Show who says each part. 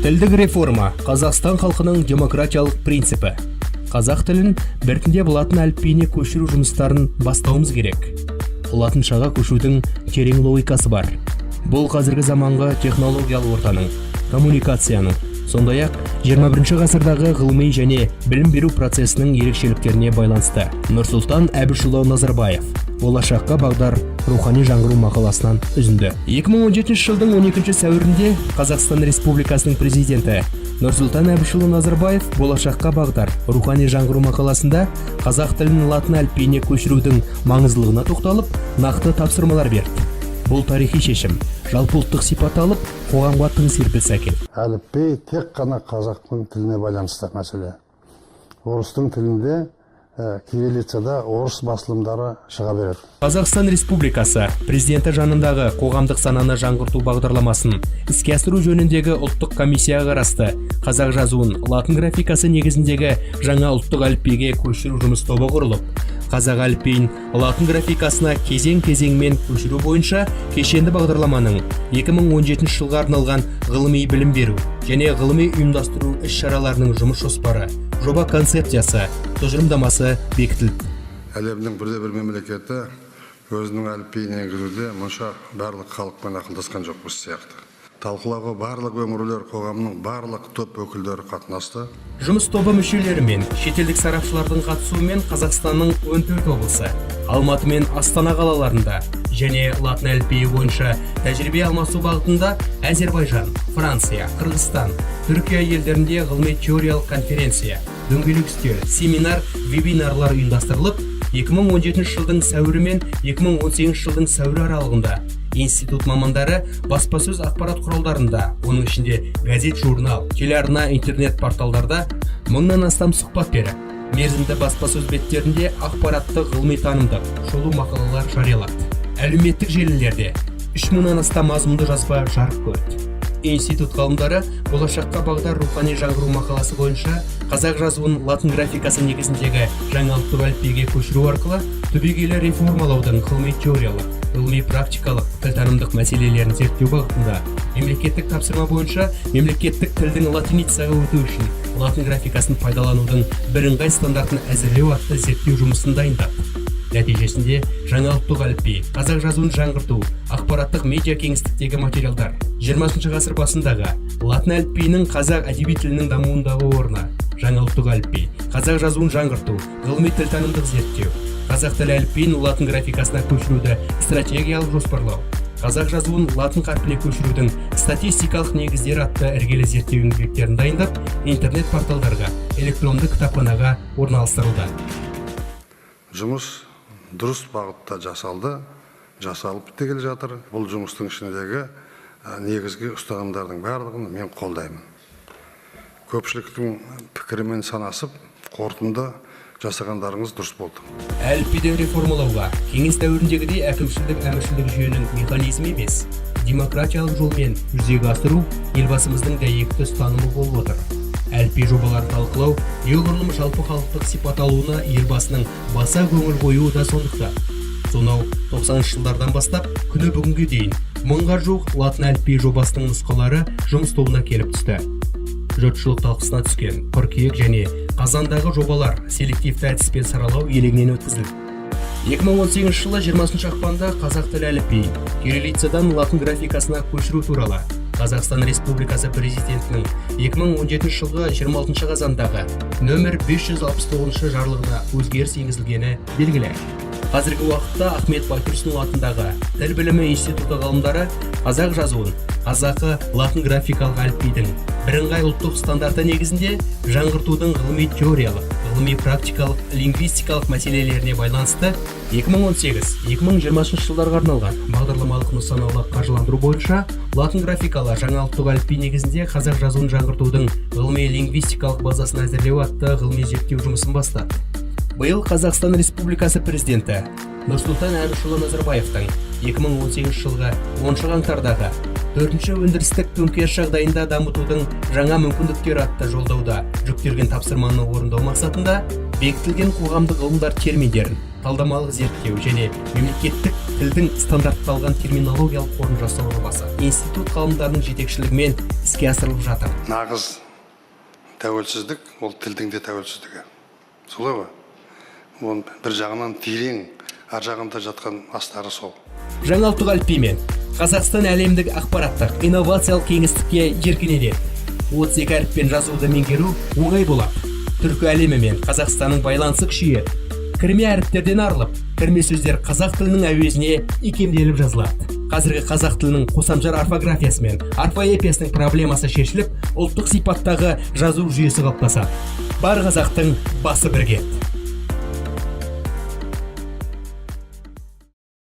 Speaker 1: Тілдік реформа – Қазақстан халқының демократиялық принципі. Қазақ тілін біртіндеп латын әліпбиіне көшіру жұмыстарын бастауымыз керек. Латыншаға көшудің терең логикасы бар. Бұл қазіргі заманғы технологиялық ортаның, коммуникацияның, сондай-ақ 21 ғасырдағы ғылыми және білім беру процесінің ерекшеліктеріне байланысты. Нұрсұлтан Әбішұлы Назарбаев болашаққа бағдар рухани жаңғыру мақаласынан үзінді. 2017 жылдың 12 сәуірінде Қазақстан Республикасының президенті Нұрсұлтан Әбішұлы Назарбаев болашаққа бағдар рухани жаңғыру мақаласында қазақ тілін латын әліпбиіне көшірудің маңыздылығына тоқталып, нақты тапсырмалар берді. Бұл тарихи шешім жалпы ұлттық сипат алып, қоғамға тың серпіліс әкелді.
Speaker 2: Әліпби тек қана қазақтың тіліне байланысты мәселе. Орыстың тілінде кириллицада орыс басылымдары шыға береді.
Speaker 1: Қазақстан Республикасы президенті жанындағы қоғамдық сананы жаңғырту бағдарламасын іске асыру жөніндегі ұлттық комиссияға қарасты қазақ жазуын латын графикасы негізіндегі жаңа ұлттық әліпбиге көшіру жұмыс тобы құрылып, қазақ әліпбиін латын графикасына кезең-кезеңмен көшіру бойынша кешенді бағдарламаның 2017 жылға арналған ғылыми білім беру және ғылыми ұйымдастыру іс-шараларының жұмыс жоспары, жоба концепциясы, тұжырымдамасы бекітілді.
Speaker 2: Әлемнің бірде-бір мемлекеті өзінің әліпбиін енгізуде мұнша барлық халықпен ақылдасқан жоқ біз сияқты. Талқылауға барлық өңірлер, қоғамның барлық топ өкілдері қатынасты.
Speaker 1: Жұмыс тобы мүшелері мен шетелдік сарапшылардың қатысуымен Қазақстанның 14 облысы, Алматы мен Астана қалаларында және латын әліпбиі бойынша тәжірибе алмасу бағытында Әзербайжан, Франция, Қырғызстан, Түркия елдерінде ғылыми теориялық конференция, дөңгелек үстел, семинар, вебинарлар ұйымдастырылып, 2017 жылдың сәуірі мен 2018 жылдың сәуірі аралығында институт мамандары баспасөз ақпарат құралдарында, оның ішінде газет, журнал, телеарна, интернет порталдарда 1000-нан астам сұхбат беріп, мерзімді баспасөз беттерінде ақпараттық ғылыми танымдық шолу мақалалар жариялады. Әлеуметтік желілерде 3000-нан астам мазмұнды жазба жарық көрді. Институт ғалымдары болашаққа бағдар рухани жаңғыру мақаласы бойынша қазақ жазуын латын графикасы негізіндегі жаңа ұлттық әліпбиге көшіру арқылы түбегейлі реформалаудың ғылыми теориялық, ғылыми практикалық, тілтанымдық мәселелерін зерттеу бағытында мемлекеттік тапсырма бойынша мемлекеттік тілдің латиницаға өту үшін латын графикасын пайдаланудың бірыңғай стандартын әзірлеу атты зерттеу жұмысын дайындады. Нәтижесінде жаңа ұлттық әліпби, қазақ жазуын жаңғырту, ақпараттық медиа кеңістіктегі материалдар, 20 ғасыр басындағы латын әліпбиінің қазақ әдеби тілінің дамуындағы орны, жаңа ұлттық әліпби, қазақ жазуын жаңғырту, ғылыми тілтанымдық зерттеу, қазақ тілі әліпбиін латын графикасына көшіруді стратегиялық жоспарлау, қазақ жазуын латын қарпіне көшірудің статистикалық негіздері атты іргелі зерттеу еңбектерін дайындап, интернет порталдарға, электронды кітапханаға орналастырылды.
Speaker 2: Жұмыс дұрыс бағытта жасалып бітті келе жатыр. Бұл жұмыстың ішіндегі негізгі ұстанымдардың барлығын мен қолдаймын. Көпшіліктің пікірімен санасып, қорытынды жасағандарыңыз дұрыс болды.
Speaker 1: Әліпбиді реформалауға кеңес дәуіріндегідей әкімшілдік жүйенің механизмі емес, демократиялық жолмен жүзеге асыру елбасымыздың дәйекті ұстанымы болып отыр. Әліпби жобаларын талқылау, неғұрлым жалпы халықтық сипат алуына елбасының баса көңіл қоюы да сондықтан. Сонау 90 жылдардан бастап күні бүгінге дейін 1000-ға жуық латын әліпби жобасының нұсқалары жұмыс тобына келіп түсті. Жұртшылық талқысына түскен қыркүйек және қазандағы жобалар селективті әдіспен саралау елегінен өткізілді. 2018 жылы 20 ақпанда қазақ тілі әліпбиін кириллицадан латын графикасына көшіру туралы Қазақстан Республикасы президентінің 2017 жылғы 26 қазандағы нөмір 569 жарлығына өзгеріс енгізілгені белгілі. Қазіргі уақытта Ахмет Байтұрсынұлы атындағы Тіл білімі институты ғалымдары қазақ жазуын қазақы латын графикалық әліпбидің бірыңғай ұлттық стандарты негізінде жаңғыртудың ғылыми теориялық, ғылыми практикалық, лингвистикалық мәселелеріне байланысты 2018-2020 жылдарға арналған бағдарламалық нысаналы қаржыландыру бойынша латын графикалы жаңа ұлттық әліпби негізінде қазақ жазуын жаңғыртудың ғылыми лингвистикалық базасын әзірлеу атты ғылыми зерттеу жұмысын бастады. Биыл Қазақстан Республикасы президенті Нұрсұлтан Әбішұлы Назарбаевтың 2018 жылғы 10 қаңтардағы 4-ші өндірістік төңкеріс жағдайында дамытудың жаңа мүмкіндіктері атты жолдауда жүктелген тапсырманы орындау мақсатында бекітілген қоғамдық ғылымдар терминдерін талдамалық зерттеу және мемлекеттік тілдің стандартталған терминологиялық қорын жасау жобасы институт ғалымдарының жетекшілігімен іске асырылып жатыр.
Speaker 2: Нағыз тәуелсіздік ол тілдің де тәуелсіздігі. Солай ғой. Ол бір жағынан терең, ар жағында жатқан астары сол.
Speaker 1: Жаңа ұлттық әліпбимен Қазақстан әлемдік ақпараттық инновациялық кеңістікке еркін енеді. 32 әріппен жазуды меңгеру оңай болады. Түркі әлемі мен Қазақстанның байланысы күшейеді. Кірме әріптерден арылып, кірме сөздер қазақ тілінің әуезіне икемделіп жазылады. Қазіргі қазақ тілінің қосамжар орфографиясы мен орфоэпиясының проблемасы шешіліп, ұлттық сипаттағы жазу жүйесі қалыптасады. Бар қазақтың басы бірге.